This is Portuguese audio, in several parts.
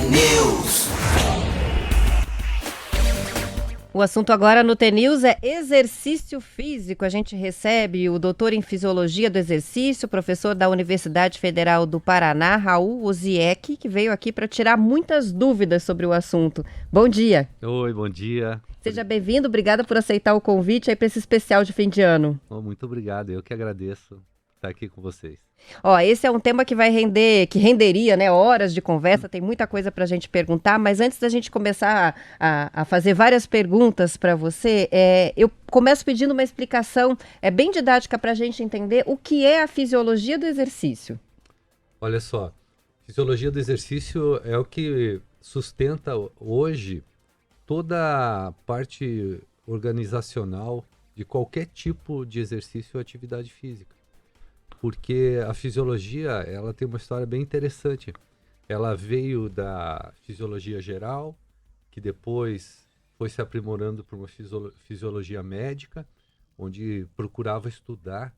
T-News. O assunto agora no T-News é exercício físico. A gente recebe o doutor em Fisiologia do Exercício, professor da Universidade Federal do Paraná, Raul Ozieck, que veio aqui para tirar muitas dúvidas sobre o assunto. Bom dia. Oi, bom dia. Seja bem-vindo, obrigada por aceitar o convite aí para esse especial de fim de ano. Muito obrigado, eu que agradeço estar aqui com vocês. Esse é um tema que vai render, que renderia, né, horas de conversa, tem muita coisa para a gente perguntar, mas antes da gente começar a fazer várias perguntas para você, eu começo pedindo uma explicação bem didática para a gente entender o que é a fisiologia do exercício. Olha só, fisiologia do exercício é o que sustenta hoje toda a parte organizacional de qualquer tipo de exercício ou atividade física. Porque a fisiologia, ela tem uma história bem interessante. Ela veio da fisiologia geral, que depois foi se aprimorando para uma fisiologia médica, onde procurava estudar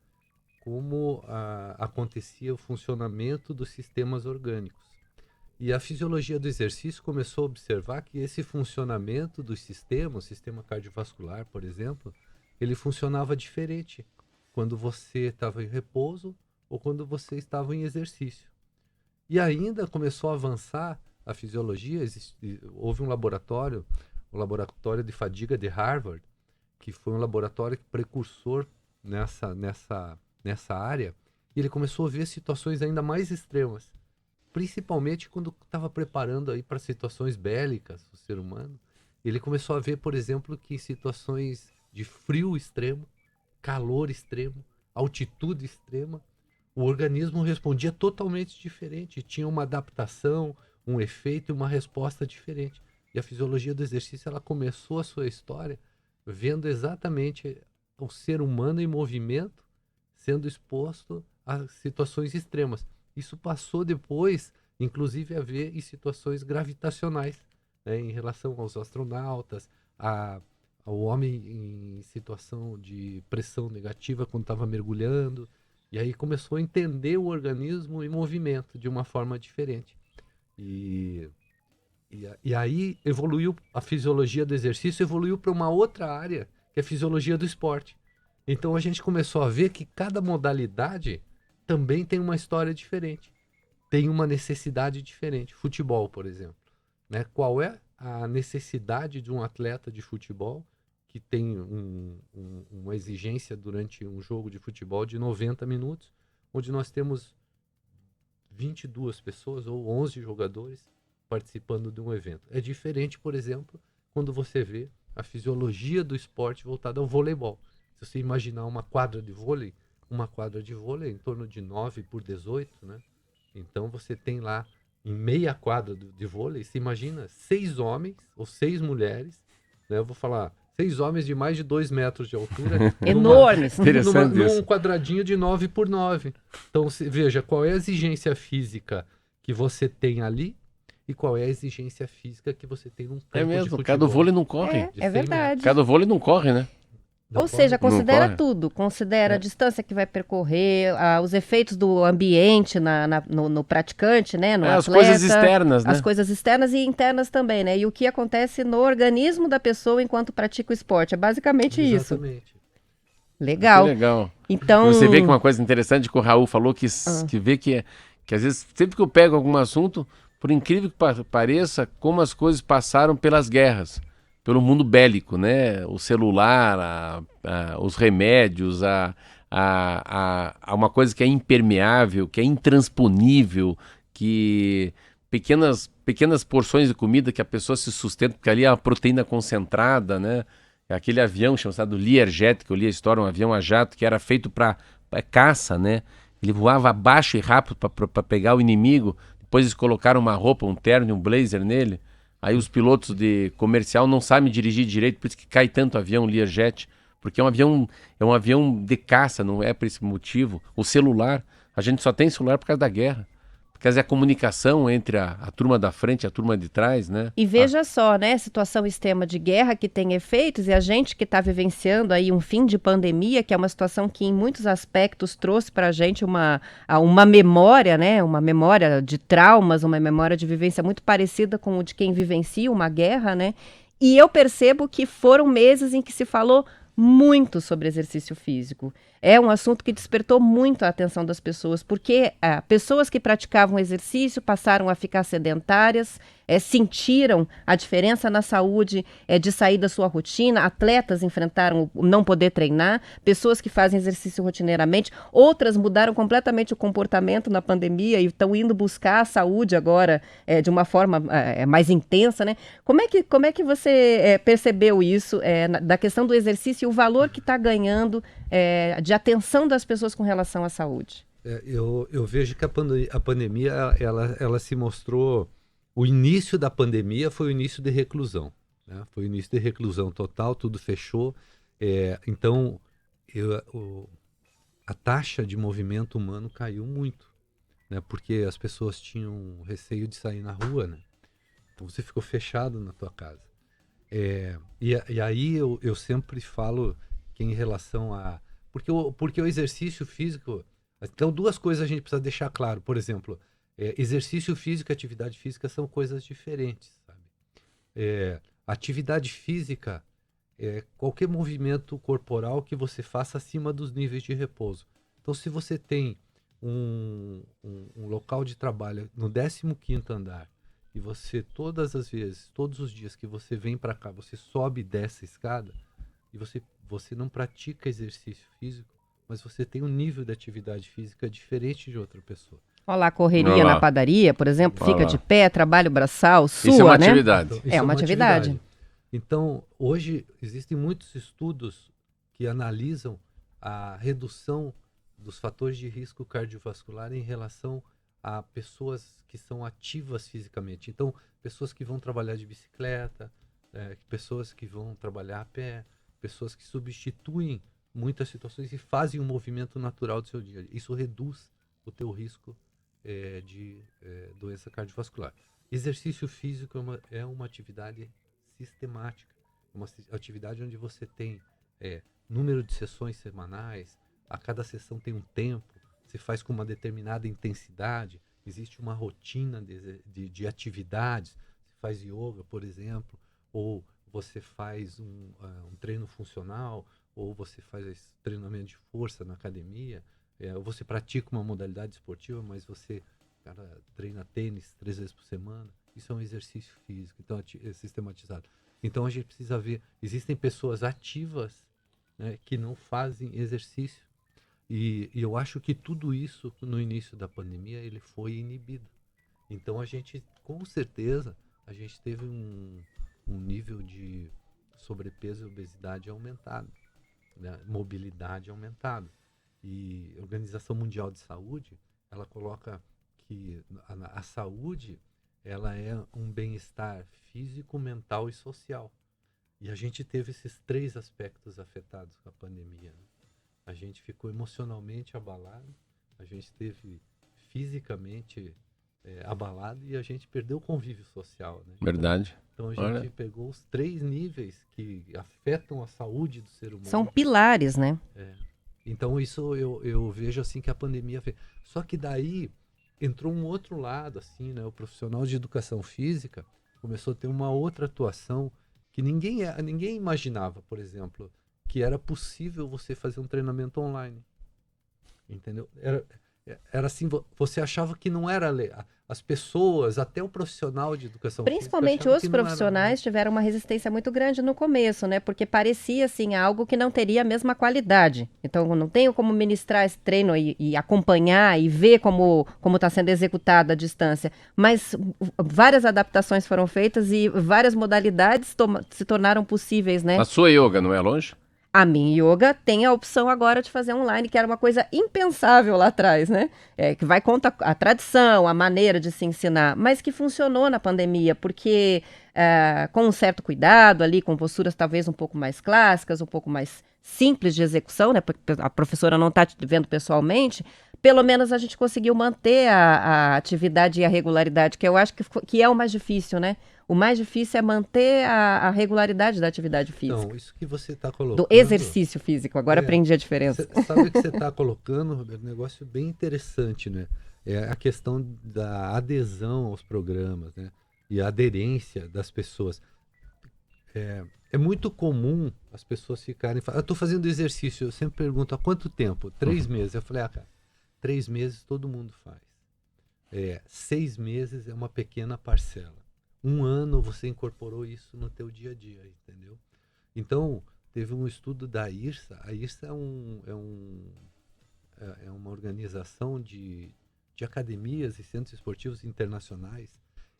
como acontecia o funcionamento dos sistemas orgânicos. E a fisiologia do exercício começou a observar que esse funcionamento dos sistemas, o sistema cardiovascular, por exemplo, ele funcionava diferente quando você estava em repouso ou quando você estava em exercício. E ainda começou a avançar a fisiologia. Houve um laboratório, o laboratório de fadiga de Harvard, que foi um laboratório precursor nessa área, e ele começou a ver situações ainda mais extremas, principalmente quando estava preparando aí para situações bélicas o ser humano. Ele começou a ver, por exemplo, que em situações de frio extremo, calor extremo, altitude extrema, o organismo respondia totalmente diferente, tinha uma adaptação, um efeito e uma resposta diferente. E a fisiologia do exercício, ela começou a sua história vendo exatamente o ser humano em movimento sendo exposto a situações extremas. Isso passou depois, inclusive, a ver em situações gravitacionais, né, em relação aos astronautas, ao homem em situação de pressão negativa quando estava mergulhando, e aí começou a entender o organismo em movimento de uma forma diferente. E aí evoluiu, a fisiologia do exercício evoluiu para uma outra área, que é a fisiologia do esporte. Então a gente começou a ver que cada modalidade também tem uma história diferente, tem uma necessidade diferente. Futebol, por exemplo, né? Qual é a necessidade de um atleta de futebol que tem uma exigência durante um jogo de futebol de 90 minutos, onde nós temos 22 pessoas ou 11 jogadores participando de um evento. É diferente, por exemplo, quando você vê a fisiologia do esporte voltada ao voleibol. Se você imaginar uma quadra de vôlei é em torno de 9 por 18, né? Então você tem lá, em meia quadra de vôlei, se imagina 6 homens ou 6 mulheres, né? Eu vou falar 6 homens de mais de 2 metros de altura. Enormes. Num quadradinho de 9 por 9. Então, veja, qual é a exigência física que você tem ali e qual é a exigência física que você tem num campo de futebol. É mesmo, cada vôlei não corre. É verdade. Cada vôlei não corre, né? Ou seja, considera tudo, considera a distância que vai percorrer, os efeitos do ambiente no praticante, né, no atleta. As coisas externas, né? As coisas externas e internas também, né? E o que acontece no organismo da pessoa enquanto pratica o esporte. É basicamente Exatamente. isso. Legal. Que legal. Então... Você vê que uma coisa interessante que o Raul falou, que vê que às vezes, sempre que eu pego algum assunto, por incrível que pareça, como as coisas passaram pelas guerras, pelo mundo bélico, né? O celular, os remédios, uma coisa que é impermeável, que é intransponível, que pequenas porções de comida que a pessoa se sustenta, porque ali é uma proteína concentrada, né? Aquele avião chamado Learjet, que eu li a história, um avião a jato que era feito para caça, né? Ele voava baixo e rápido para pegar o inimigo. Depois eles colocaram uma roupa, um terno e um blazer nele. Aí os pilotos de comercial não sabem dirigir direito, por isso que cai tanto avião Learjet, porque é um avião de caça, não é por esse motivo. O celular, a gente só tem celular por causa da guerra. quer dizer, a comunicação entre a turma da frente e a turma de trás, né? E veja só, né, situação extrema de guerra que tem efeitos, e a gente que está vivenciando aí um fim de pandemia, que é uma situação que em muitos aspectos trouxe para a gente uma memória, né, uma memória de traumas, uma memória de vivência muito parecida com o de quem vivencia uma guerra, né? E eu percebo que foram meses em que se falou muito sobre exercício físico. É um assunto que despertou muito a atenção das pessoas, porque pessoas que praticavam exercício passaram a ficar sedentárias, sentiram a diferença na saúde de sair da sua rotina, atletas enfrentaram o não poder treinar, pessoas que fazem exercício rotineiramente, outras mudaram completamente o comportamento na pandemia e estão indo buscar a saúde agora de uma forma mais intensa, né? Como é que você percebeu isso da questão do exercício e o valor que está ganhando de atenção das pessoas com relação à saúde? Eu vejo que a pandemia, ela se mostrou... O início da pandemia foi o início de reclusão, né? Foi o início de reclusão total, tudo fechou. Então, a taxa de movimento humano caiu muito, né? Porque as pessoas tinham receio de sair na rua, né? Então, você ficou fechado na tua casa. E aí eu sempre falo que em relação a... Porque o exercício físico... Então, duas coisas a gente precisa deixar claro. Por exemplo, exercício físico e atividade física são coisas diferentes, sabe? Atividade física é qualquer movimento corporal que você faça acima dos níveis de repouso. Então, se você tem um local de trabalho no 15º andar e você todas as vezes, todos os dias que você vem para cá, você sobe e desce a escada e você não pratica exercício físico, mas você tem um nível de atividade física diferente de outra pessoa. Olha lá, correria na padaria, por exemplo, fica de pé, trabalho braçal, sua, isso é uma né? atividade. Então, uma atividade. Então, hoje existem muitos estudos que analisam a redução dos fatores de risco cardiovascular em relação a pessoas que são ativas fisicamente. Então, pessoas que vão trabalhar de bicicleta, pessoas que vão trabalhar a pé, pessoas que substituem muitas situações e fazem um movimento natural do seu dia. Isso reduz o teu risco de doença cardiovascular. Exercício físico é uma atividade sistemática, uma atividade onde você tem número de sessões semanais, a cada sessão tem um tempo, você faz com uma determinada intensidade, existe uma rotina de atividades, você faz yoga, por exemplo, ou você faz um treino funcional, ou você faz treinamento de força na academia, ou você pratica uma modalidade esportiva, mas você treina tênis 3 vezes por semana. Isso é um exercício físico, então é sistematizado. Então a gente precisa ver, existem pessoas ativas, né, que não fazem exercício. E eu acho que tudo isso, no início da pandemia, ele foi inibido. Então a gente, com certeza, a gente teve um nível de sobrepeso e obesidade aumentado, né? Mobilidade aumentada. E a Organização Mundial de Saúde, ela coloca que a saúde, ela é um bem-estar físico, mental e social. E a gente teve esses 3 aspectos afetados com a pandemia, né? A gente ficou emocionalmente abalado, a gente esteve fisicamente abalado e a gente perdeu o convívio social, né? Verdade. Então a gente pegou os 3 níveis que afetam a saúde do ser humano. São pilares, né? Então isso eu vejo assim que a pandemia fez. Só que daí entrou um outro lado, assim, né? O profissional de educação física começou a ter uma outra atuação que ninguém imaginava, por exemplo, que era possível você fazer um treinamento online. Entendeu? Era assim, você achava que não era as pessoas, até o profissional de educação Principalmente física, os profissionais tiveram uma resistência muito grande no começo, né? Porque parecia, assim, algo que não teria a mesma qualidade. Então, eu não tenho como ministrar esse treino e acompanhar e ver como está sendo executada a distância. Mas várias adaptações foram feitas e várias modalidades se tornaram possíveis, né? A sua yoga não é longe? A minha yoga tem a opção agora de fazer online, que era uma coisa impensável lá atrás, né? Que vai contra a tradição, a maneira de se ensinar, mas que funcionou na pandemia, porque com um certo cuidado ali, com posturas talvez um pouco mais clássicas, um pouco mais simples de execução, né? Porque a professora não está te vendo pessoalmente, pelo menos a gente conseguiu manter a atividade e a regularidade, que eu acho que é o mais difícil, né? O mais difícil é manter a regularidade da atividade física. Então, isso que você está colocando... Do exercício físico, agora aprendi a diferença. Sabe o que você está colocando, Roberto? Um negócio bem interessante, né? É a questão da adesão aos programas, né? E a aderência das pessoas. É muito comum as pessoas ficarem... Eu estou fazendo exercício, eu sempre pergunto, há quanto tempo? 3 meses. Eu falei, cara, 3 meses todo mundo faz. 6 meses é uma pequena parcela. 1 ano você incorporou isso no teu dia a dia, entendeu? Então, teve um estudo da IRSA. A IRSA é uma organização de academias e centros esportivos internacionais.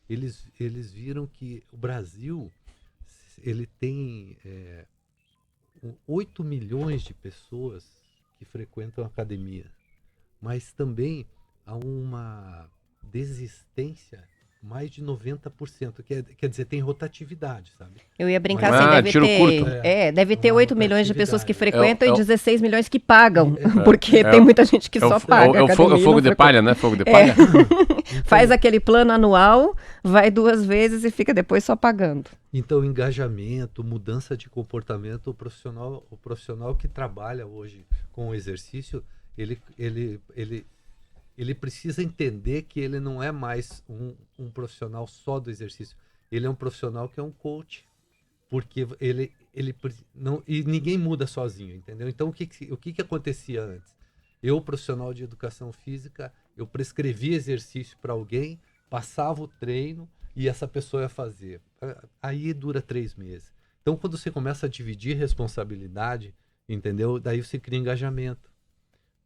Eles viram que o Brasil ele tem 8 milhões de pessoas que frequentam a academia, mas também há uma desistência mais de 90%, quer dizer, tem rotatividade, sabe? Eu ia brincar Mas- assim, tiro curto. deve ter Uma 8 milhões de pessoas que rotatividade. frequentam É o- e 16 milhões que pagam, porque é tem o- muita gente que só paga. É o fogo, academia e não de frequenta. palha, né? Fogo de palha. Faz aquele plano anual, vai 2 vezes e fica depois só pagando. Então, engajamento, mudança de comportamento, o profissional que trabalha hoje com o exercício, ele precisa entender que ele não é mais um profissional só do exercício. Ele é um profissional que é um coach, porque não, e ninguém muda sozinho, entendeu? Então, o que acontecia antes? Eu, profissional de educação física, eu prescrevia exercício para alguém, passava o treino e essa pessoa ia fazer. Aí dura 3 meses. Então, quando você começa a dividir responsabilidade, entendeu? Daí você cria engajamento.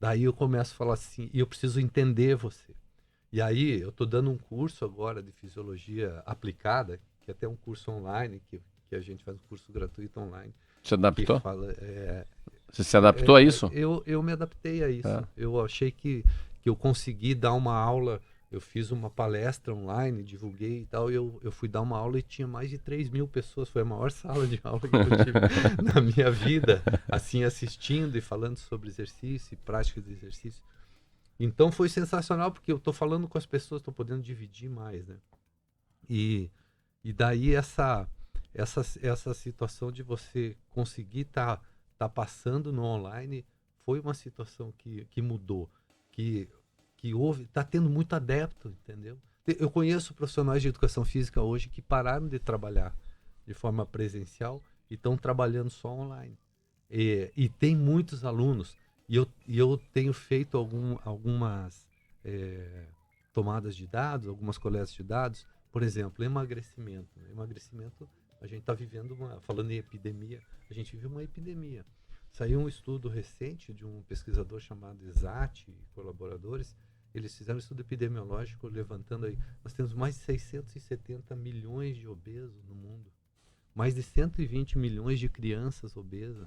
Daí eu começo a falar assim, e eu preciso entender você. E aí eu estou dando um curso agora de fisiologia aplicada, que é até um curso online, que a gente faz um curso gratuito online. Se adaptou? Que fala, Você se adaptou a isso? Eu me adaptei a isso. É. Eu achei que eu consegui dar uma aula, eu fiz uma palestra online, divulguei e tal, eu fui dar uma aula e tinha mais de 3.000 pessoas, foi a maior sala de aula que eu tive na minha vida, assim, assistindo e falando sobre exercício e prática de exercício. Então foi sensacional, porque eu estou falando com as pessoas, estou podendo dividir mais, né? E daí essa situação de você conseguir tá passando no online foi uma situação que mudou, que está tendo muito adepto, entendeu? Eu conheço profissionais de educação física hoje que pararam de trabalhar de forma presencial e estão trabalhando só online. E tem muitos alunos, e eu tenho feito algumas tomadas de dados, algumas coletas de dados, por exemplo, emagrecimento. Emagrecimento, a gente está vivendo falando em epidemia, a gente vive uma epidemia. Saiu um estudo recente de um pesquisador chamado Exati e colaboradores. Eles fizeram um estudo epidemiológico levantando aí, nós temos mais de 670 milhões de obesos no mundo, mais de 120 milhões de crianças obesas.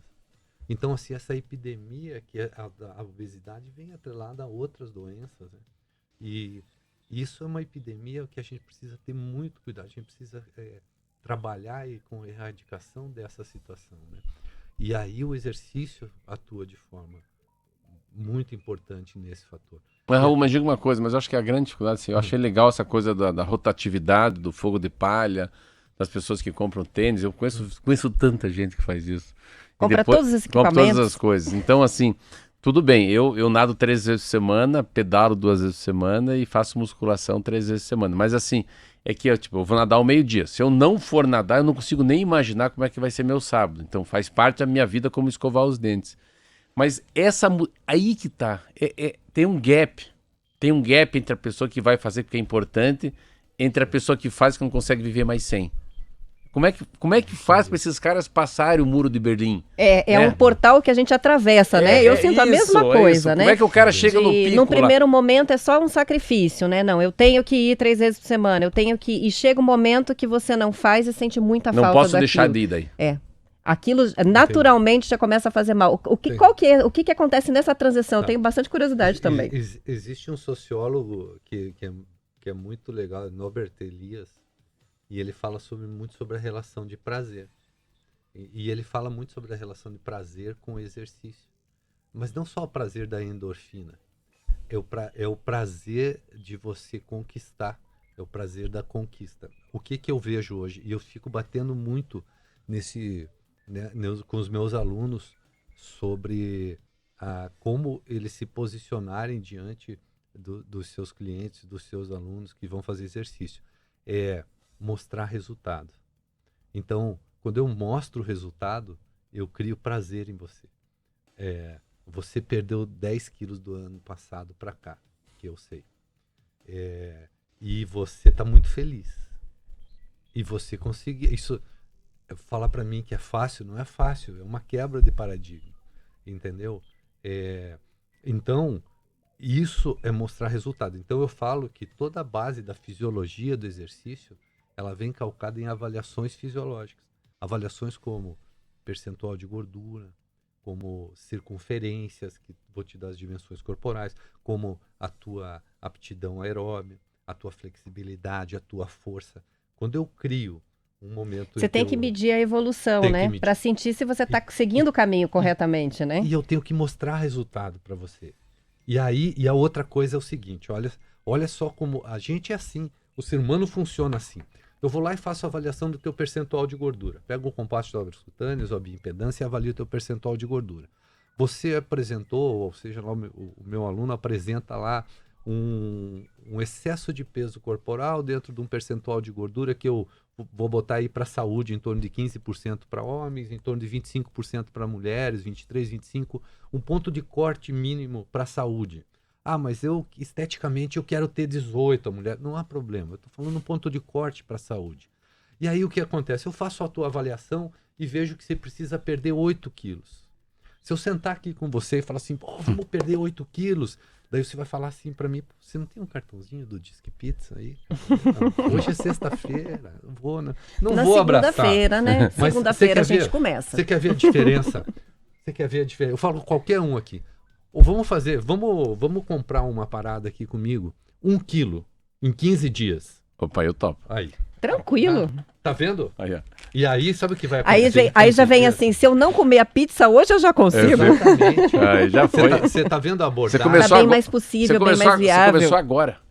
Então, assim, essa epidemia, que é a obesidade, vem atrelada a outras doenças, né? E isso é uma epidemia que a gente precisa ter muito cuidado, a gente precisa trabalhar com a erradicação dessa situação, né? E aí o exercício atua de forma muito importante nesse fator. Mas, Raul, mas diga uma coisa, mas eu acho que a grande dificuldade, assim, eu achei legal essa coisa da rotatividade, do fogo de palha, das pessoas que compram tênis. Eu conheço tanta gente que faz isso. E Compra todos os compra equipamentos. todas as coisas. Então, assim, tudo bem, eu nado 3 vezes por semana, pedalo 2 vezes por semana e faço musculação 3 vezes por semana. Mas, assim, é que eu vou nadar ao meio-dia. Se eu não for nadar, eu não consigo nem imaginar como é que vai ser meu sábado. Então, faz parte da minha vida como escovar os dentes. Mas aí que tá, tem um gap entre a pessoa que vai fazer porque é importante, entre a pessoa que faz que não consegue viver mais sem. Como é que faz para esses caras passarem o muro de Berlim? É um portal que a gente atravessa, né? Eu sinto a mesma coisa, né? Como é que o cara chega no pico No lá? primeiro momento é só um sacrifício, né? Não, eu tenho que ir 3 vezes por semana, e chega um momento que você não faz e sente muita Não falta posso daquilo. deixar de ir daí. Aquilo naturalmente já começa a fazer mal. O que acontece nessa transição? Eu tenho bastante curiosidade também. Existe um sociólogo que é muito legal, Norbert Elias, e ele fala muito sobre a relação de prazer. E ele fala muito sobre a relação de prazer com o exercício. Mas não só o prazer da endorfina. É o prazer de você conquistar. É o prazer da conquista. O que eu vejo hoje? E eu fico batendo muito com os meus alunos sobre como eles se posicionarem diante dos seus clientes, dos seus alunos que vão fazer exercício. É mostrar resultado. Então, quando eu mostro o resultado, eu crio prazer em você. Você perdeu 10 quilos do ano passado para cá, que eu sei. E você está muito feliz. E você conseguiu. Isso, falar para mim que é fácil, não é fácil. É uma quebra de paradigma. Entendeu? Então, isso é mostrar resultado. Então, eu falo que toda a base da fisiologia do exercício, ela vem calcada em avaliações fisiológicas. Avaliações como percentual de gordura, como circunferências, que vou te dar as dimensões corporais, como a tua aptidão aeróbica, a tua flexibilidade, a tua força. Quando eu crio um momento... Você tem que medir a evolução, né? Para sentir se você está seguindo o caminho corretamente, né? E eu tenho que mostrar resultado para você. E a outra coisa é o seguinte, olha só como a gente é assim, o ser humano funciona assim. Eu vou lá e faço a avaliação do teu percentual de gordura. Pego o compasso de obras cutâneas ou a bioimpedância e avalio o teu percentual de gordura. Você apresentou, ou seja, lá o meu aluno apresenta lá um excesso de peso corporal dentro de um percentual de gordura que eu vou botar aí para a saúde em torno de 15% para homens, em torno de 25% para mulheres, 23%, 25%, um ponto de corte mínimo para a saúde. Mas esteticamente eu quero ter 18, a mulher. Não há problema, eu estou falando um ponto de corte para a saúde. E aí o que acontece? Eu faço a tua avaliação e vejo que você precisa perder 8 quilos. Se eu sentar aqui com você e falar assim, vamos perder 8 quilos, daí você vai falar assim para mim, você não tem um cartãozinho do Disque Pizza aí? Não, hoje é sexta-feira, eu vou, não vou abraçar. Segunda-feira, né? Segunda-feira a gente começa. Você quer ver a diferença? Eu falo qualquer um aqui. Ou vamos comprar uma parada aqui comigo, 1 quilo em 15 dias. Opa, eu topo. Aí. Tranquilo. Tá vendo? Aí, e aí, sabe o que vai acontecer? Aí já vem assim, se eu não comer a pizza hoje, eu já consigo. Exatamente. Aí já foi. Você tá vendo a abordagem? Tá bem mais possível, bem mais viável. Você começou agora.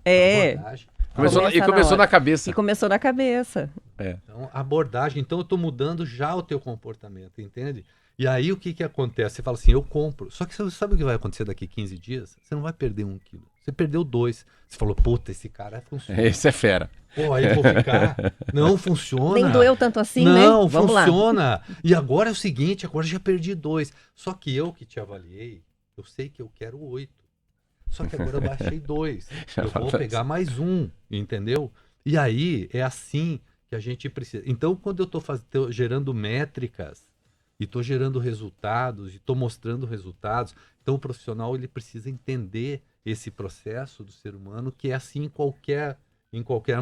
Começou na cabeça. E começou na cabeça. Então, a abordagem. Então, eu tô mudando já o teu comportamento, entende? E aí, o que acontece? Você fala assim, eu compro. Só que você sabe o que vai acontecer daqui 15 dias? Você não vai perder 1 quilo. Você perdeu 2. Você falou, puta, esse cara funciona. Esse é fera. Pô, aí eu vou ficar. Não funciona. Nem doeu tanto assim, né? Não, funciona. Lá. E agora é o seguinte, agora eu já perdi 2. Só que eu que te avaliei, eu sei que eu quero 8. Só que agora eu baixei 2. Eu vou pegar mais 1, entendeu? E aí é assim que a gente precisa. Então, quando eu estou gerando métricas, e estou gerando resultados, e estou mostrando resultados, então o profissional ele precisa entender esse processo do ser humano, que é assim em qualquer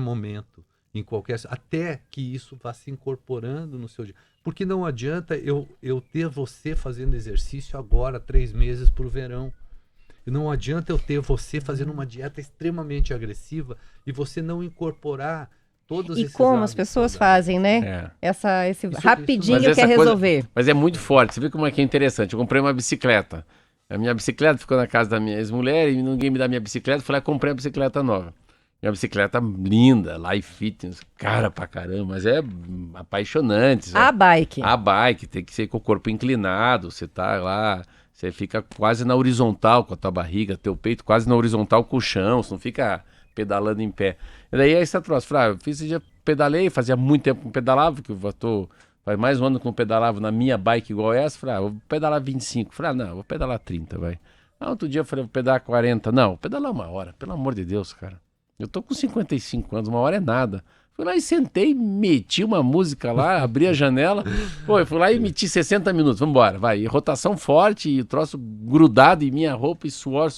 momento, até que isso vá se incorporando no seu dia. Porque não adianta eu ter você fazendo exercício agora, 3 meses para o verão. E não adianta eu ter você fazendo uma dieta extremamente agressiva e você não incorporar todos esses como as pessoas fazem, né? Esse rapidinho quer resolver. Mas é muito forte. Você vê como é que é interessante. Eu comprei uma bicicleta. A minha bicicleta ficou na casa da minha ex-mulher e ninguém me dá minha bicicleta. Eu falei, comprei uma bicicleta nova. Minha bicicleta linda, Life Fitness, cara pra caramba, mas é apaixonante. A bike. A bike, tem que ser com o corpo inclinado, você tá lá, você fica quase na horizontal com a tua barriga, teu peito quase na horizontal com o chão, você não fica pedalando em pé. E daí é essa troça, eu fiz esse dia, pedalei, fazia muito tempo que não pedalava, que faz mais um ano que não pedalava na minha bike igual essa, vou pedalar 25, não, vou pedalar 30, vai. Outro dia eu falei, vou pedalar 40, não, vou pedalar 1 hora, pelo amor de Deus, cara. Eu tô com 55 anos, 1 hora é nada. Fui lá e sentei, meti uma música lá, abri a janela. Eu fui lá e meti 60 minutos, vamos embora, vai. E rotação forte, e o troço grudado em minha roupa, e suor.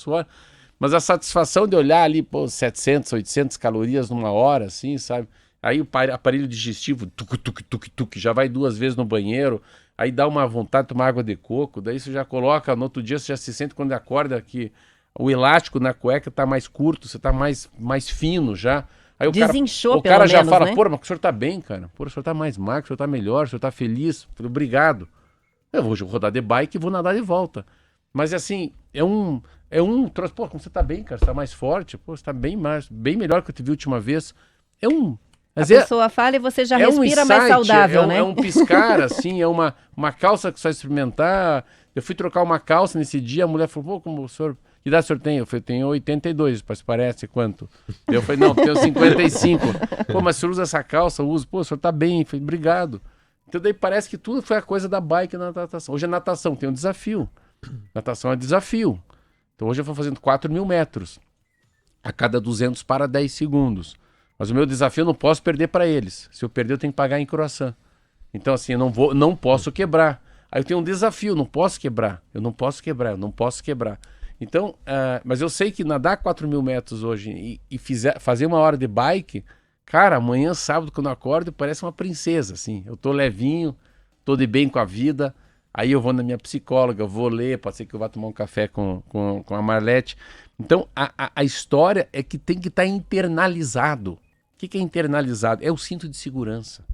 Mas a satisfação de olhar ali, 700, 800 calorias numa hora, assim, sabe? Aí o aparelho digestivo, tuc, já vai 2 vezes no banheiro, aí dá uma vontade de tomar água de coco, daí você já coloca, no outro dia você já se sente quando acorda que o elástico na cueca tá mais curto, você tá mais fino já. Aí desinchou, o cara já menos, fala, né? Mas o senhor tá bem, cara. O senhor tá mais magro, o senhor tá melhor, o senhor tá feliz. Eu falei, obrigado. Eu vou rodar de bike e vou nadar de volta. Mas assim, troço. Pô, como você tá bem, cara, você tá mais forte, pô, você tá bem melhor que eu te vi a última vez. A pessoa fala e você já respira mais saudável, né? É um piscar, assim, é uma calça que você vai experimentar. Eu fui trocar uma calça nesse dia, a mulher falou, pô, como o senhor... Que idade o senhor tem? Eu falei, tenho 82, parece quanto? Eu falei, não, tenho 55. Pô, mas o senhor usa essa calça? Eu uso. Pô, o senhor tá bem. Eu falei, obrigado. Então daí parece que tudo foi a coisa da bike na natação. Hoje a natação tem um desafio. Natação é desafio. Então hoje eu vou fazendo 4.000 metros. A cada 200 para 10 segundos. Mas o meu desafio eu não posso perder para eles. Se eu perder, eu tenho que pagar em croissant. Então assim, eu não posso quebrar. Aí eu tenho um desafio, não posso quebrar. Eu não posso quebrar. Então, mas eu sei que nadar 4.000 metros hoje e fazer 1 hora de bike, cara, amanhã, sábado, quando eu acordo, parece uma princesa, assim. Eu tô levinho, tô de bem com a vida. Aí eu vou na minha psicóloga, vou ler, pode ser que eu vá tomar um café com a Marlete. Então, a história é que tem que estar internalizado. O que é internalizado? É o cinto de segurança.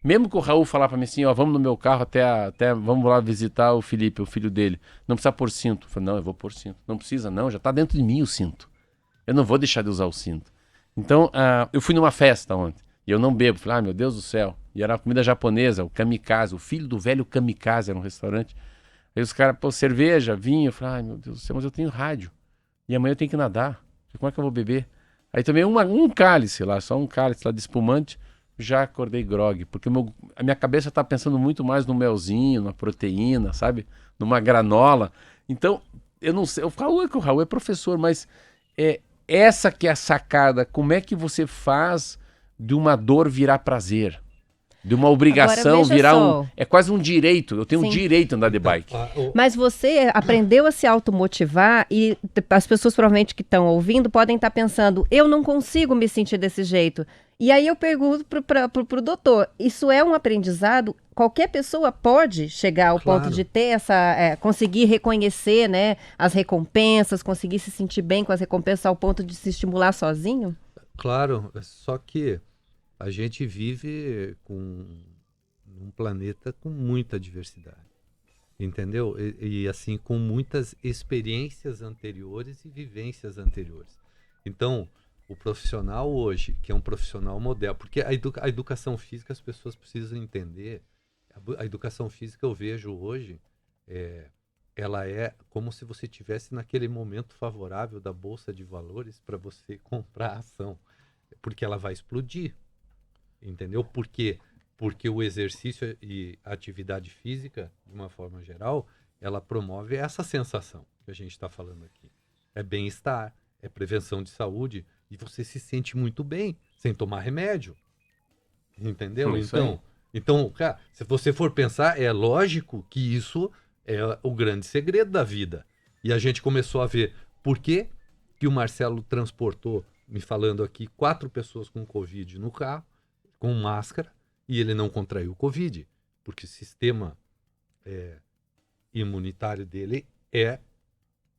Mesmo que o Raul falar para mim assim, ó, vamos no meu carro até vamos lá visitar o Felipe, o filho dele. Não precisa pôr cinto. Eu falei, não, eu vou pôr cinto. Não precisa, não, já tá dentro de mim o cinto. Eu não vou deixar de usar o cinto. Então, eu fui numa festa ontem e eu não bebo. Falei, meu Deus do céu. E era uma comida japonesa, o kamikaze, o filho do velho kamikaze, era um restaurante. Aí os caras, pô, cerveja, vinho. Eu falei, meu Deus do céu, mas eu tenho rádio. E amanhã eu tenho que nadar. Como é que eu vou beber? Aí também um cálice lá, só um cálice lá de espumante. Já acordei grogue, porque a minha cabeça está pensando muito mais no melzinho, na proteína, sabe? Numa granola. Então, eu não sei, o Raul é professor, mas essa que é a sacada. Como é que você faz de uma dor virar prazer? De uma obrigação virar É quase um direito. Eu tenho um direito a andar de bike. Mas você aprendeu a se automotivar e as pessoas provavelmente que estão ouvindo podem estar pensando, eu não consigo me sentir desse jeito. E aí eu pergunto pro doutor, isso é um aprendizado? Qualquer pessoa pode chegar ao ponto de ter conseguir reconhecer, né, as recompensas, conseguir se sentir bem com as recompensas ao ponto de se estimular sozinho? Claro, só que a gente vive num planeta com muita diversidade, entendeu? E assim, com muitas experiências anteriores e vivências anteriores. Então, o profissional hoje, que é um profissional moderno, porque a educação física as pessoas precisam entender, a educação física eu vejo hoje, ela é como se você estivesse naquele momento favorável da Bolsa de Valores para você comprar a ação, porque ela vai explodir. Entendeu? Por quê? Porque o exercício e a atividade física, de uma forma geral, ela promove essa sensação que a gente está falando aqui. É bem-estar, é prevenção de saúde, e você se sente muito bem, sem tomar remédio. Entendeu? Então, cara, se você for pensar, é lógico que isso é o grande segredo da vida. E a gente começou a ver por que o Marcelo transportou, me falando aqui, 4 pessoas com Covid no carro, com máscara, e ele não contraiu Covid, porque o sistema imunitário dele é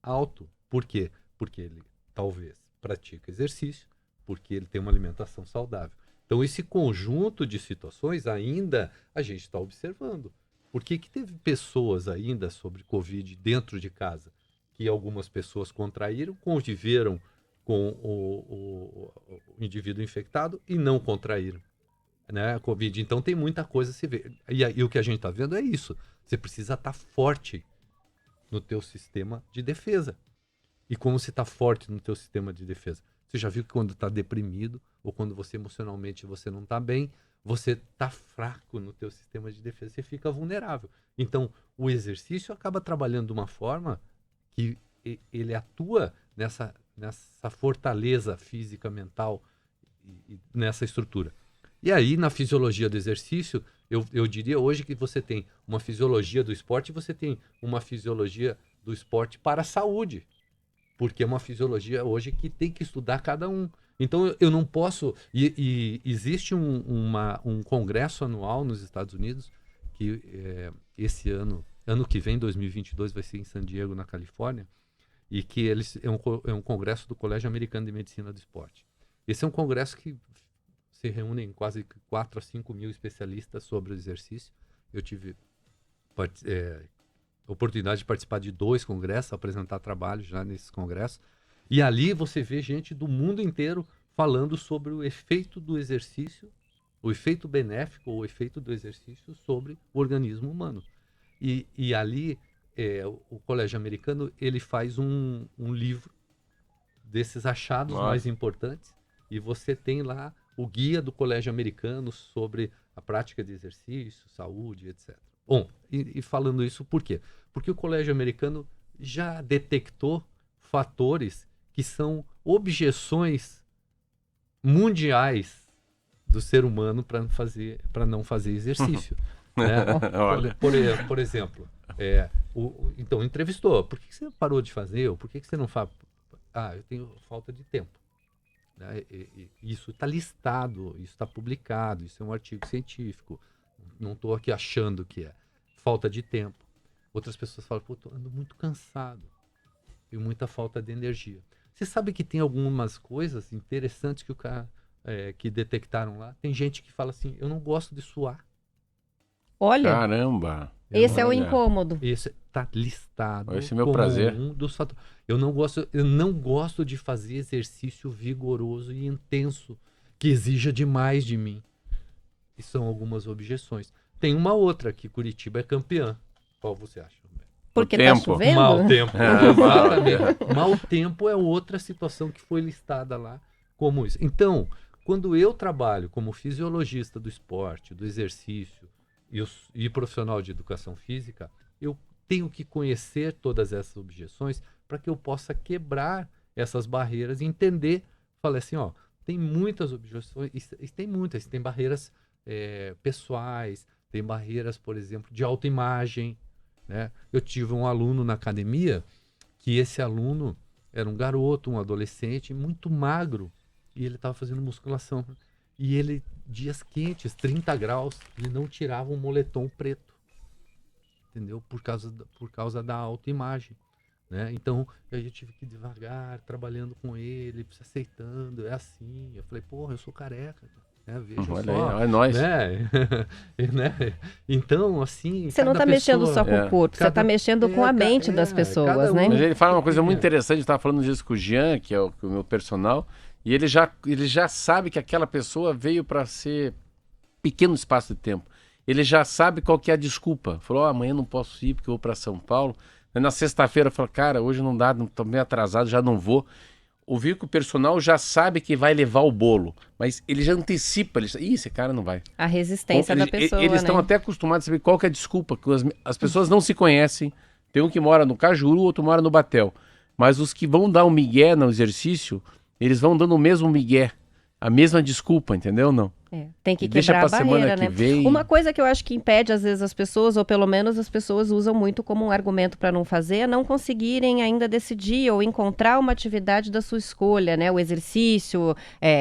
alto. Por quê? Porque ele talvez pratica exercício, porque ele tem uma alimentação saudável. Então esse conjunto de situações ainda a gente está observando. Por que teve pessoas ainda sobre Covid dentro de casa, que algumas pessoas contraíram, conviveram com o indivíduo infectado e não contraíram, né, Covid? Então tem muita coisa a se ver. E o que a gente está vendo é isso. Você precisa estar forte no teu sistema de defesa. E como você está forte no teu sistema de defesa? Você já viu que quando está deprimido ou quando você emocionalmente você não está bem, você está fraco no teu sistema de defesa, você fica vulnerável. Então o exercício acaba trabalhando de uma forma que ele atua nessa fortaleza física, mental e nessa estrutura. E aí, na fisiologia do exercício, eu diria hoje que você tem uma fisiologia do esporte e você tem uma fisiologia do esporte para a saúde. Porque é uma fisiologia hoje que tem que estudar cada um. Então, eu não posso... E existe um congresso anual nos Estados Unidos, que esse ano que vem, 2022, vai ser em San Diego, na Califórnia, e que é um congresso do Colégio Americano de Medicina do Esporte. Esse é um congresso que se reúnem quase 4 a 5 mil especialistas sobre o exercício. Eu tive oportunidade de participar de 2 congressos, apresentar trabalho já nesses congressos. E ali você vê gente do mundo inteiro falando sobre o efeito do exercício, o efeito benéfico ou o efeito do exercício sobre o organismo humano. E ali o Colégio Americano ele faz um livro desses achados mais importantes, e você tem lá o guia do Colégio Americano sobre a prática de exercício, saúde, etc. Bom, e falando isso por quê? Porque o Colégio Americano já detectou fatores que são objeções mundiais do ser humano para não fazer exercício. Né? Por exemplo, então entrevistou, por que você parou de fazer? Ou por que você não faz? Eu tenho falta de tempo. Né? Isso está listado, isso está publicado, isso é um artigo científico. Não estou aqui achando que é falta de tempo. Outras pessoas falam, pô, estou ando muito cansado e muita falta de energia. Você sabe que tem algumas coisas interessantes que o cara que detectaram lá. Tem gente que fala assim, eu não gosto de suar. Olha, caramba! Esse é o incômodo. Esse está listado. Esse é meu prazer. Um dos fatores. Eu não gosto de fazer exercício vigoroso e intenso que exija demais de mim. E são algumas objeções. Tem uma outra que Curitiba é campeã. Qual você acha? Porque está chovendo? Mau tempo. Exatamente. Mau tempo é outra situação que foi listada lá como isso. Então, quando eu trabalho como fisiologista do esporte, do exercício e profissional de educação física, eu tenho que conhecer todas essas objeções para que eu possa quebrar essas barreiras e entender. Falei assim, tem muitas objeções, tem barreiras pessoais, tem barreiras, por exemplo, de autoimagem. Né? Eu tive um aluno na academia que esse aluno era um garoto, um adolescente, muito magro, e ele estava fazendo musculação. E ele, dias quentes, 30 graus, ele não tirava um moletom preto. Entendeu? Por causa da autoimagem. Né? Então, eu tive que ir devagar, trabalhando com ele, se aceitando, é assim. Eu falei, porra, eu sou careca. Veja olha só, aí, é nóis. né? Então, assim. Você não está mexendo só com o corpo, você está mexendo com a mente das pessoas, né? Mas ele fala uma coisa muito interessante, eu estava falando disso com o Jean, que é o meu personal, e ele já sabe que aquela pessoa veio para ser pequeno espaço de tempo. Ele já sabe qual que é a desculpa. Falou, amanhã não posso ir porque eu vou para São Paulo. Na sexta-feira, falou, cara, hoje não dá, estou meio atrasado, já não vou. O veículo personal já sabe que vai levar o bolo, mas ele já antecipa, esse cara não vai. A resistência da pessoa, Eles estão até acostumados a saber qual que é a desculpa, que as pessoas não se conhecem. Tem um que mora no Cajuru, outro mora no Batel. Mas os que vão dar um migué no exercício, eles vão dando o mesmo migué, a mesma desculpa, entendeu? Não. Tem que quebrar a barreira, né? Vem... Uma coisa que eu acho que impede, às vezes, as pessoas, ou pelo menos as pessoas usam muito como um argumento para não fazer, é não conseguirem ainda decidir ou encontrar uma atividade da sua escolha, né? O exercício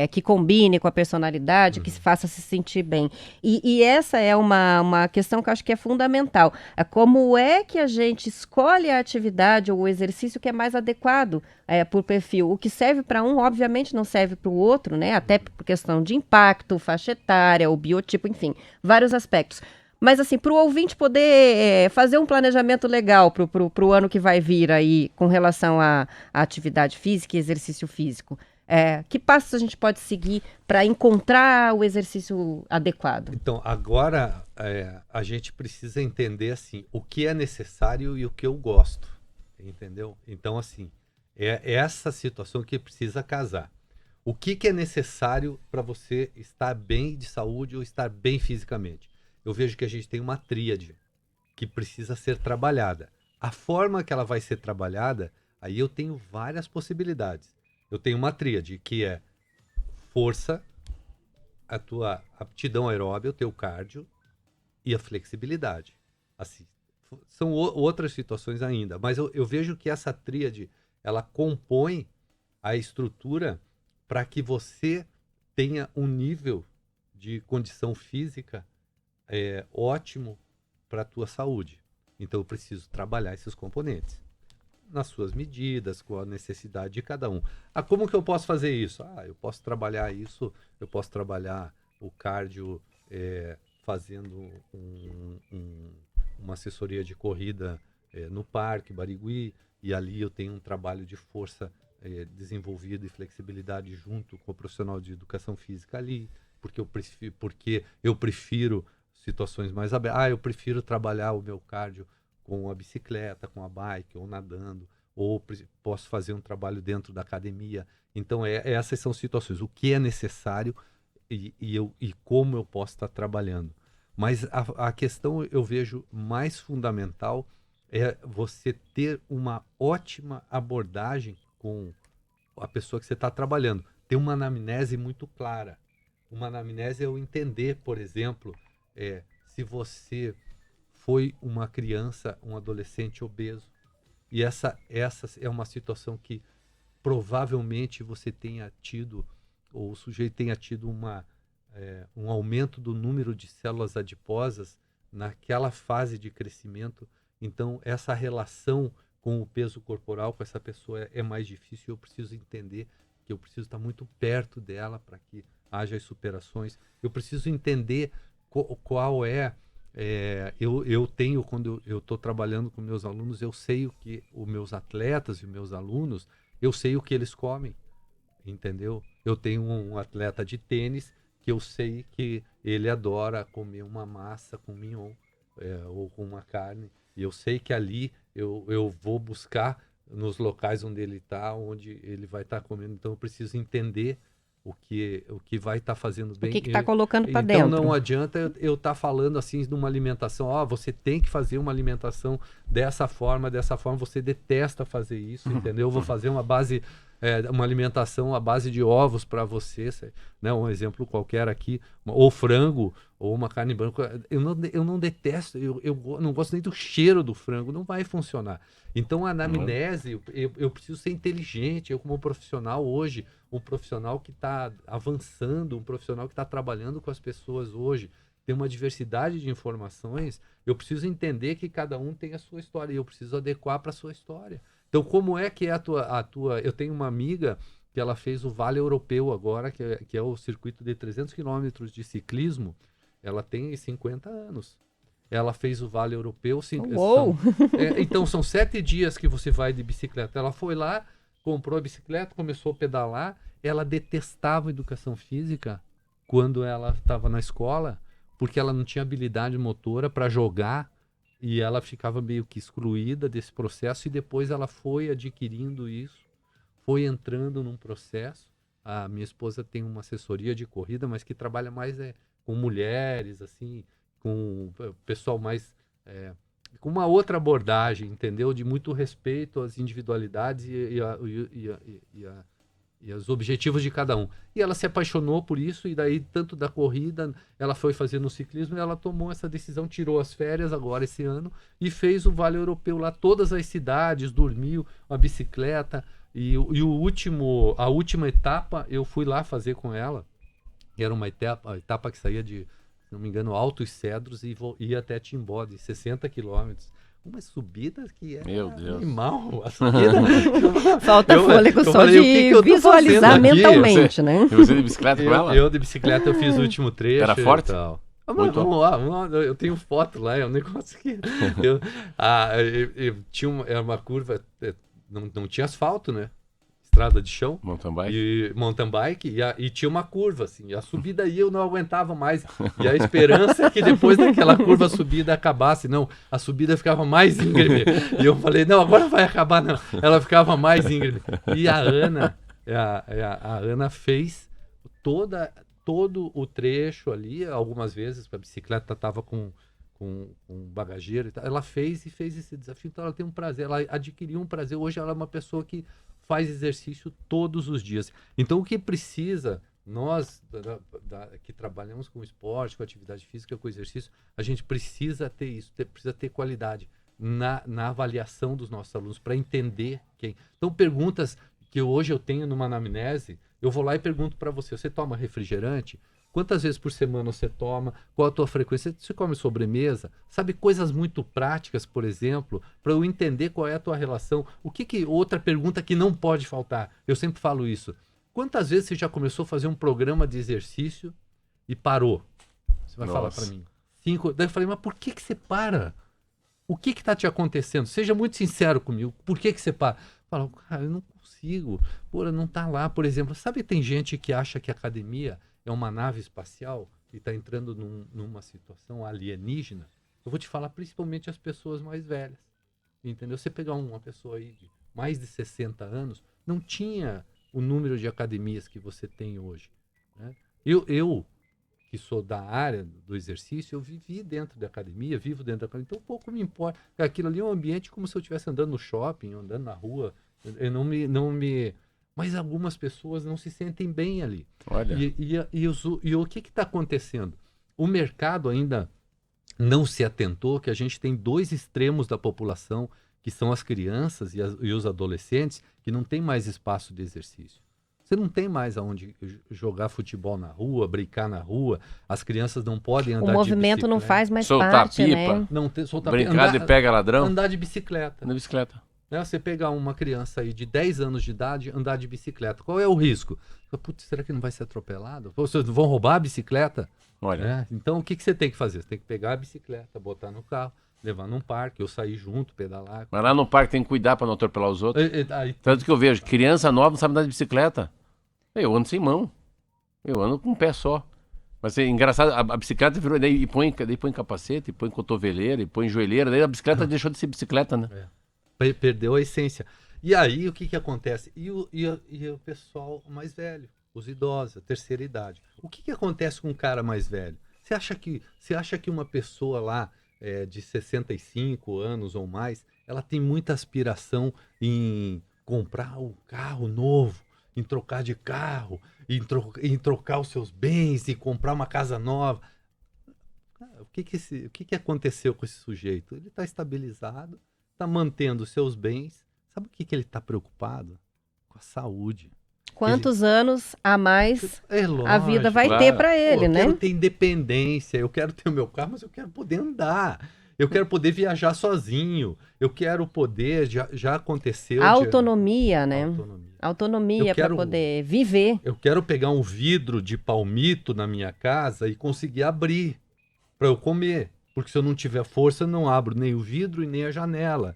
que combine com a personalidade, que se faça se sentir bem. E essa é uma questão que eu acho que é fundamental. Como é que a gente escolhe a atividade ou o exercício que é mais adequado por perfil? O que serve para um, obviamente, não serve para o outro, né? Até por questão de impacto, faixa etária, o biotipo, enfim, vários aspectos. Mas assim, para o ouvinte poder fazer um planejamento legal para o ano que vai vir aí com relação à atividade física e exercício físico, que passos a gente pode seguir para encontrar o exercício adequado? Então, agora a gente precisa entender assim, o que é necessário e o que eu gosto, entendeu? Então, assim, é essa situação que precisa casar. O que é necessário para você estar bem de saúde ou estar bem fisicamente? Eu vejo que a gente tem uma tríade que precisa ser trabalhada. A forma que ela vai ser trabalhada, aí eu tenho várias possibilidades. Eu tenho uma tríade que é força, a tua aptidão aeróbica, o teu cardio e a flexibilidade. Assim, são outras situações ainda, mas eu vejo que essa tríade, ela compõe a estrutura para que você tenha um nível de condição física ótimo para a tua saúde. Então eu preciso trabalhar esses componentes nas suas medidas, com a necessidade de cada um. Como que eu posso fazer isso? Eu posso trabalhar isso, eu posso trabalhar o cardio fazendo uma assessoria de corrida no Parque Barigui, e ali eu tenho um trabalho de força desenvolvido e flexibilidade junto com o profissional de educação física ali, porque eu prefiro situações mais abertas. Eu prefiro trabalhar o meu cardio com a bicicleta, com a bike, ou nadando, ou posso fazer um trabalho dentro da academia. Então, essas são situações. O que é necessário e como eu posso estar trabalhando. Mas a questão, eu vejo, mais fundamental é você ter uma ótima abordagem com a pessoa que você está trabalhando. Ter uma anamnese muito clara. Uma anamnese é eu entender, por exemplo, se você foi uma criança, um adolescente obeso. E essa é uma situação que provavelmente você tenha tido, ou o sujeito tenha tido um aumento do número de células adiposas naquela fase de crescimento. Então, essa relação com o peso corporal, com essa pessoa, é mais difícil. Eu preciso entender que eu preciso estar muito perto dela para que haja as superações. Eu preciso entender qual é... eu tenho, quando eu estou trabalhando com meus alunos, eu sei o que os meus atletas e meus alunos, eu sei o que eles comem, entendeu? Eu tenho um atleta de tênis que eu sei que ele adora comer uma massa com mignon, ou com uma carne, e eu sei que ali eu vou buscar nos locais onde ele está, onde ele vai estar comendo. Então eu preciso entender o que vai estar fazendo bem. O que está colocando para então, dentro. não adianta eu estar falando assim de uma alimentação, você tem que fazer uma alimentação dessa forma, você detesta fazer isso, entendeu? Eu vou fazer uma alimentação à base de ovos para você, né? Um exemplo qualquer aqui, ou frango, ou uma carne branca. Eu não detesto, eu não gosto nem do cheiro do frango, não vai funcionar. Então, a anamnese, eu preciso ser inteligente, eu como profissional hoje, um profissional que está avançando, um profissional que está trabalhando com as pessoas hoje, tem uma diversidade de informações, eu preciso entender que cada um tem a sua história e eu preciso adequar para a sua história. Então, como é que é a tua... Eu tenho uma amiga que ela fez o Vale Europeu agora, que é o circuito de 300 quilômetros de ciclismo. Ela tem 50 anos. Ela fez o Vale Europeu. Então, são 7 dias que você vai de bicicleta. Ela foi lá, comprou a bicicleta, começou a pedalar. Ela detestava educação física quando ela estava na escola, porque ela não tinha habilidade motora para jogar, e ela ficava meio que excluída desse processo, e depois ela foi adquirindo isso, foi entrando num processo. A minha esposa tem uma assessoria de corrida, mas que trabalha mais com mulheres, assim, com o pessoal mais... com uma outra abordagem, entendeu? De muito respeito às individualidades e os objetivos de cada um. E ela se apaixonou por isso, e daí, tanto da corrida, ela foi fazer no ciclismo, e ela tomou essa decisão, tirou as férias agora esse ano, e fez o Vale Europeu lá, todas as cidades, dormiu, uma bicicleta, e a última etapa, eu fui lá fazer com ela, que era uma etapa que saía de, se não me engano, Altos Cedros, e ia até Timbó, de 60 quilômetros. Uma subida que é animal. Falta fôlego só de visualizar mentalmente, né? E você de bicicleta com ela? Eu de bicicleta, eu fiz o último trecho. Era forte? E tal. Vamos lá, eu tenho foto lá, é um negócio que... tinha uma curva, não tinha asfalto, né? Estrada de chão. Mountain bike. E tinha uma curva, assim. A subida aí eu não aguentava mais. E a esperança é que depois daquela curva a subida acabasse. Não, a subida ficava mais íngreme. E eu falei, não, agora vai acabar, não. Ela ficava mais íngreme. E a Ana fez todo o trecho ali. Algumas vezes a bicicleta estava com bagageiro e tal. Ela fez esse desafio. Então ela tem um prazer. Ela adquiriu um prazer. Hoje ela é uma pessoa que faz exercício todos os dias. Então, o que precisa, nós que trabalhamos com esporte, com atividade física, com exercício, a gente precisa ter isso, precisa ter qualidade na avaliação dos nossos alunos, para entender quem. Então, perguntas que hoje eu tenho numa anamnese, eu vou lá e pergunto para você toma refrigerante? Quantas vezes por semana você toma? Qual a tua frequência? Você come sobremesa? Sabe, coisas muito práticas, por exemplo, para eu entender qual é a tua relação. Outra pergunta que não pode faltar, eu sempre falo isso. Quantas vezes você já começou a fazer um programa de exercício e parou? Você vai falar para mim. 5. Daí eu falei, mas por que você para? O que está te acontecendo? Seja muito sincero comigo. Por que você para? Fala, cara, eu não consigo. Pô, não tá lá, por exemplo. Sabe, tem gente que acha que a academia é uma nave espacial e está entrando numa situação alienígena. Eu vou te falar principalmente as pessoas mais velhas. Entendeu? Você pegar uma pessoa aí de mais de 60 anos, não tinha o número de academias que você tem hoje. Né? Eu, que sou da área do exercício, eu vivi dentro da academia, vivo dentro da academia, então pouco me importa. Aquilo ali é um ambiente como se eu estivesse andando no shopping, andando na rua. Eu não me... Mas algumas pessoas não se sentem bem ali. Olha. E o que está acontecendo? O mercado ainda não se atentou que a gente tem dois extremos da população, que são as crianças e os adolescentes, que não tem mais espaço de exercício. Você não tem mais aonde jogar futebol na rua, brincar na rua. As crianças não podem andar de bicicleta. O movimento não faz mais Soltar parte, pipa. né? Não tem, soltar Brincar de pega ladrão. Andar de bicicleta. Na bicicleta. Né? Você pegar uma criança aí de 10 anos de idade, andar de bicicleta. Qual é o risco? Putz, será que não vai ser atropelado? Pô, vocês vão roubar a bicicleta? Olha. Né? Então, o que você tem que fazer? Você tem que pegar a bicicleta, botar no carro, levar num parque, ou sair junto, pedalar. Mas lá no parque tem que cuidar para não atropelar os outros. Aí, Tanto que eu vejo, criança nova não sabe andar de bicicleta. Eu ando sem mão. Eu ando com um pé só. Mas é engraçado, a bicicleta virou, daí põe capacete, põe cotoveleira, põe joelheira, daí a bicicleta deixou de ser bicicleta, né? Perdeu a essência. E aí, o que acontece? E o pessoal mais velho, os idosos, a terceira idade. O que acontece com um cara mais velho? Você acha que uma pessoa lá de 65 anos ou mais, ela tem muita aspiração em comprar um carro novo, em trocar de carro, em trocar os seus bens, em comprar uma casa nova? O que aconteceu com esse sujeito? Ele está estabilizado, está mantendo os seus bens. Sabe o que ele está preocupado? Com a saúde. Quantos anos a mais a vida vai claro. ter para ele, Eu né? quero ter independência, eu quero ter o meu carro, mas eu quero poder andar. Eu quero poder viajar sozinho. Eu quero poder, já aconteceu... Autonomia, né? Autonomia. Autonomia para poder viver. Eu quero pegar um vidro de palmito na minha casa e conseguir abrir para eu comer. Porque se eu não tiver força, eu não abro nem o vidro e nem a janela.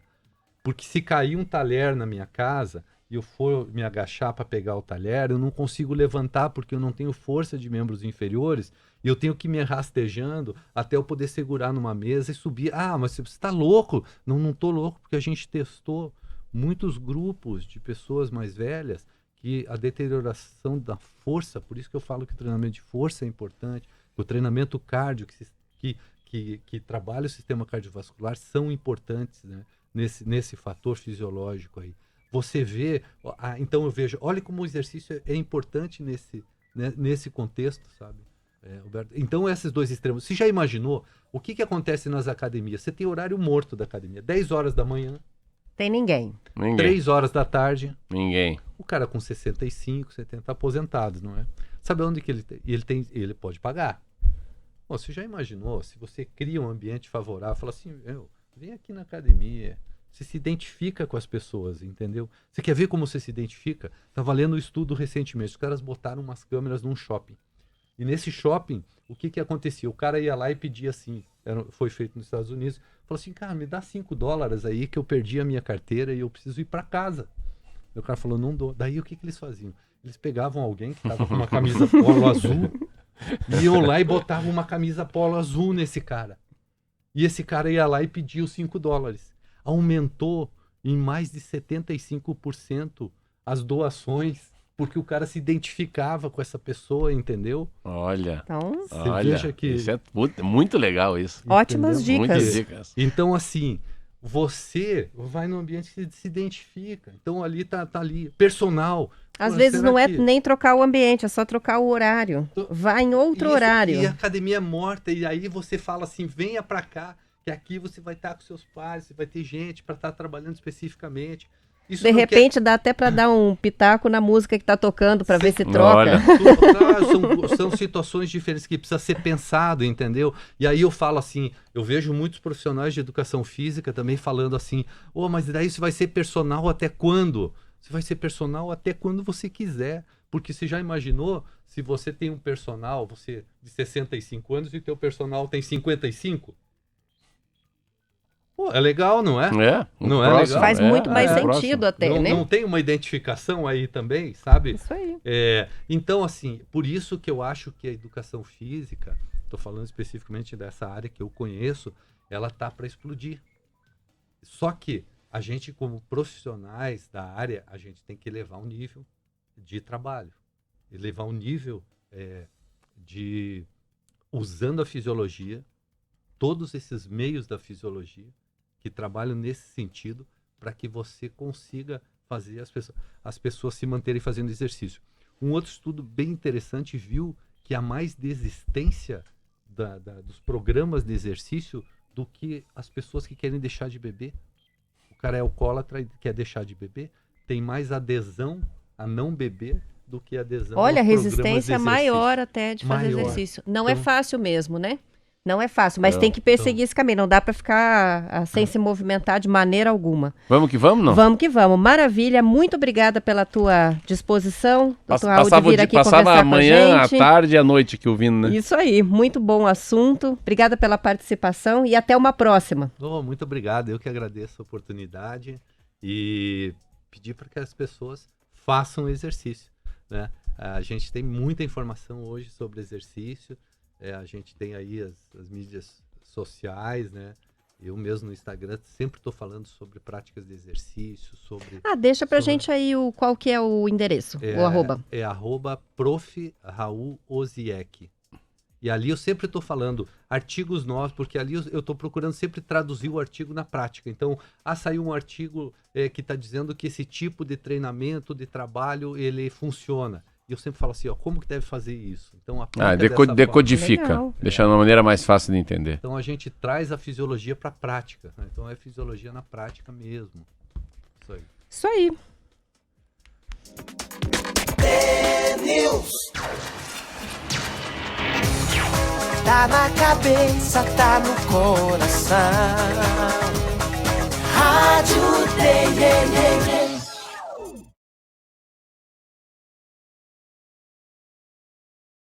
Porque se cair um talher na minha casa e eu for me agachar para pegar o talher, eu não consigo levantar porque eu não tenho força de membros inferiores e eu tenho que ir me rastejando até eu poder segurar numa mesa e subir. Ah, mas você está louco? Não estou louco, porque a gente testou muitos grupos de pessoas mais velhas que a deterioração da força, por isso que eu falo que o treinamento de força é importante, o treinamento cardio que trabalha o sistema cardiovascular são importantes, né? Nesse fator fisiológico aí. Você vê, então eu vejo, olha como o exercício é importante nesse contexto, sabe, Roberto? Então esses dois extremos, você já imaginou o que acontece nas academias? Você tem horário morto da academia, 10 horas da manhã. Tem ninguém. 3 horas da tarde. Ninguém. O cara com 65, 70 aposentados, não é? Sabe onde que ele pode pagar? Bom, você já imaginou, se você cria um ambiente favorável, fala assim, vem aqui na academia, você se identifica com as pessoas, entendeu? Você quer ver como você se identifica? Estava lendo um estudo recentemente, os caras botaram umas câmeras num shopping. E nesse shopping, o que acontecia? O cara ia lá e pedia assim, foi feito nos Estados Unidos, falou assim, cara, me dá $5 aí que eu perdi a minha carteira e eu preciso ir para casa. E o cara falou, não dou. Daí o que eles faziam? Eles pegavam alguém que estava com uma camisa polo azul, iam lá e botavam uma camisa polo azul nesse cara. E esse cara ia lá e pedia os $5. Aumentou em mais de 75% as doações, porque o cara se identificava com essa pessoa, entendeu? Olha. Então, Olha, veja que... isso é muito legal isso. ótimas Entendeu? dicas. Muitas dicas. Então, assim, você vai num ambiente que se identifica. Então, ali tá ali. Personal. Às Pô, vezes será não é que- nem trocar o ambiente, é só trocar o horário. Vai em outro Isso, horário. E a academia é morta, e aí você fala assim, venha pra cá, que aqui você vai estar com seus pais, você vai ter gente para estar trabalhando especificamente. Isso De não repente dá até para dar um pitaco na música que tá tocando para ver se troca. Olha. São situações diferentes que precisa ser pensado, entendeu? E aí eu falo assim, eu vejo muitos profissionais de educação física também falando assim, mas daí você vai ser personal até quando? Você vai ser personal até quando você quiser. Porque você já imaginou se você tem um personal, você de 65 anos e teu personal tem 55? Pô, é legal, não é? Não é legal? Faz muito mais sentido próximo. até, não, né? não tem uma identificação aí também, sabe? Isso aí. Então, assim, por isso que eu acho que a educação física, estou falando especificamente dessa área que eu conheço, ela tá para explodir. Só que a gente, como profissionais da área, a gente tem que elevar um nível de trabalho, elevar um nível de usando a fisiologia, todos esses meios da fisiologia que trabalham nesse sentido para que você consiga fazer as pessoas se manterem fazendo exercício. Um outro estudo bem interessante viu que há mais desistência dos programas de exercício do que as pessoas que querem deixar de beber. O cara é alcoólatra e quer deixar de beber, tem mais adesão a não beber do que adesão Olha, a aos programas de resistência exercício. maior até de fazer Maior. exercício. Não é Então- fácil mesmo, né? Não é fácil, mas Não, tem que perseguir esse caminho. Não dá para ficar sem se movimentar de maneira alguma. Vamos que vamos, não? Vamos que vamos. Maravilha. Muito obrigada pela tua disposição, doutor Raul, de vir aqui Passava conversar a manhã, com a à gente. tarde e à noite aqui ouvindo, né? Isso aí. Muito bom assunto. Obrigada pela participação e até uma próxima. Muito obrigado, eu que agradeço a oportunidade e pedir para que as pessoas façam exercício, né? A gente tem muita informação hoje sobre exercício, a gente tem aí as mídias sociais, né? Eu mesmo no Instagram sempre estou falando sobre práticas de exercício, sobre... Deixa pra gente aí qual que é o endereço, o arroba. É @Prof. Raul Osiek. E ali eu sempre estou falando artigos novos, porque ali eu estou procurando sempre traduzir o artigo na prática. Então, saiu um artigo que está dizendo que esse tipo de treinamento, de trabalho, ele funciona. E eu sempre falo assim, como que deve fazer isso? Então, aplica dessa forma. Decodifica, Legal. deixa de uma maneira mais fácil de entender. Então, a gente traz a fisiologia para a prática, né? Então, é fisiologia na prática mesmo. Isso aí. Isso aí. Tá na cabeça, tá no coração. Rádio